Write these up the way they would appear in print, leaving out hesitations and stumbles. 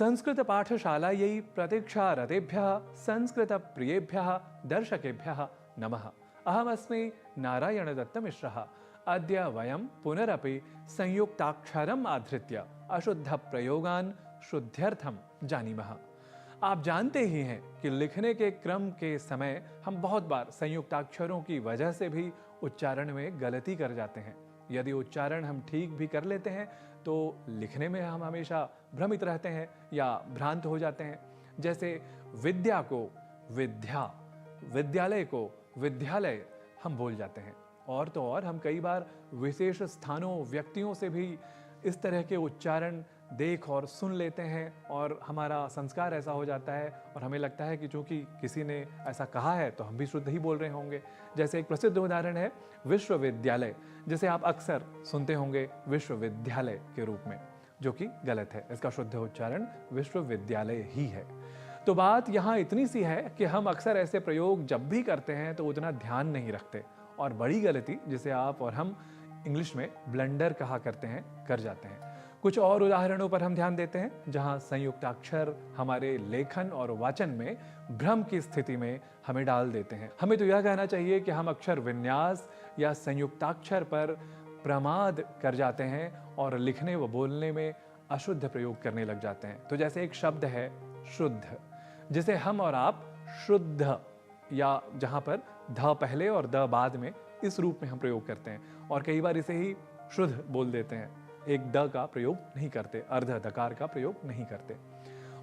संस्कृतपाठशालायै प्रतीक्षारतेभ्यः संस्कृतप्रियेभ्यः दर्शकेभ्यः नमः। अहमस्मि नारायणदत्तमिश्रः। अद्य वयं पुनरपि संयुक्ताक्षरम् आधृत्य अशुद्धप्रयोगान् शुद्ध्यर्थं जानीमः। आप जानते ही हैं कि लिखने के क्रम के समय हम बहुत बार संयुक्ताक्षरों की वजह से भी उच्चारण में गलती कर जाते हैं। यदि उच्चारण हम ठीक भी कर लेते हैं तो लिखने में हम हमेशा भ्रमित रहते हैं या भ्रांत हो जाते हैं। जैसे विद्या को विद्या, विद्यालय को विद्यालय हम बोल जाते हैं। और तो और हम कई बार विशेष स्थानों, व्यक्तियों से भी इस तरह के उच्चारण देख और सुन लेते हैं और हमारा संस्कार ऐसा हो जाता है और हमें लगता है कि चूंकि किसी ने ऐसा कहा है तो हम भी शुद्ध ही बोल रहे होंगे। जैसे एक प्रसिद्ध उदाहरण है विश्वविद्यालय, जिसे आप अक्सर सुनते होंगे विश्वविद्यालय के रूप में, जो कि गलत है। इसका शुद्ध उच्चारण विश्वविद्यालय ही है। तो बात यहाँ इतनी सी है कि हम अक्सर ऐसे प्रयोग जब भी करते हैं तो उतना ध्यान नहीं रखते और बड़ी गलती, जिसे आप और हम इंग्लिश में ब्लंडर कहा करते हैं, कर जाते हैं। कुछ और उदाहरणों पर हम ध्यान देते हैं जहां संयुक्ताक्षर हमारे लेखन और वाचन में भ्रम की स्थिति में हमें डाल देते हैं। हमें तो यह कहना चाहिए कि हम अक्षर विन्यास या संयुक्ताक्षर पर प्रमाद कर जाते हैं और लिखने व बोलने में अशुद्ध प्रयोग करने लग जाते हैं। तो जैसे एक शब्द है शुद्ध, जिसे हम और आप शुद्ध, या जहां पर ध पहले और द बाद में, इस रूप में हम प्रयोग करते हैं और कई बार इसे ही शुद्ध बोल देते हैं। एक द का प्रयोग नहीं करते, अर्ध दकार का प्रयोग नहीं करते।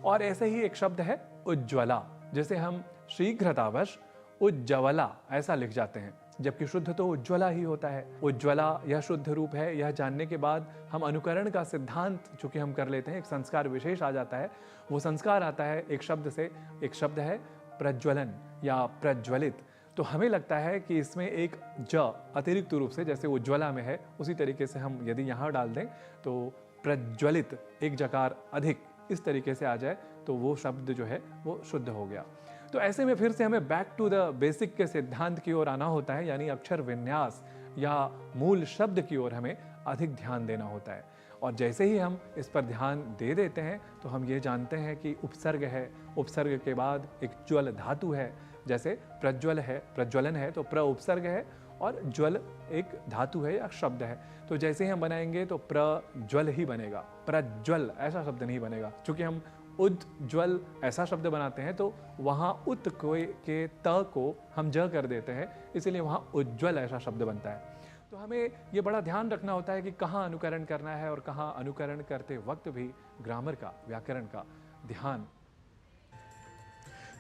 और ऐसे ही एक शब्द है उज्ज्वला, जिसे हम शीघ्रतावश उज्ज्वला ऐसा लिख जाते हैं, जबकि शुद्ध तो उज्ज्वला ही होता है। उज्ज्वला यह शुद्ध रूप है, यह जानने के बाद हम अनुकरण का सिद्धांत चूंकि हम कर लेते हैं, एक संस्कार विशेष आ जाता है। वो संस्कार आता है एक शब्द से। एक शब्द है प्रज्वलन या प्रज्वलित। तो हमें लगता है कि इसमें एक ज अतिरिक्त रूप से, जैसे उज्ज्वला में है, उसी तरीके से हम यदि यहाँ डाल दें तो प्रज्वलित, एक जकार अधिक, इस तरीके से आ जाए तो वो शब्द जो है वो शुद्ध हो गया। तो ऐसे में फिर से हमें बैक टू द बेसिक के सिद्धांत की ओर आना होता है, यानी अक्षर विन्यास या मूल शब्द की ओर हमें अधिक ध्यान देना होता है। और जैसे ही हम इस पर ध्यान दे देते हैं तो हम ये जानते हैं कि उपसर्ग है, उपसर्ग के बाद एक ज्वल धातु है। जैसे प्रज्वल है, प्रज्वलन है तो प्र उपसर्ग है और ज्वल एक धातु है या शब्द है। तो जैसे ही हम बनाएंगे तो प्रज्वल ही बनेगा, प्रज्वल ऐसा शब्द नहीं बनेगा। क्योंकि हम उज्ज्वल ऐसा शब्द बनाते हैं तो वहाँ उत के त को हम ज कर देते हैं, इसीलिए वहाँ उज्ज्वल ऐसा शब्द बनता है। तो हमें ये बड़ा ध्यान रखना होता है कि कहाँ अनुकरण करना है और कहाँ अनुकरण करते वक्त भी ग्रामर का, व्याकरण का ध्यान।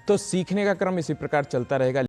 तो सीखने का क्रम इसी प्रकार चलता रहेगा।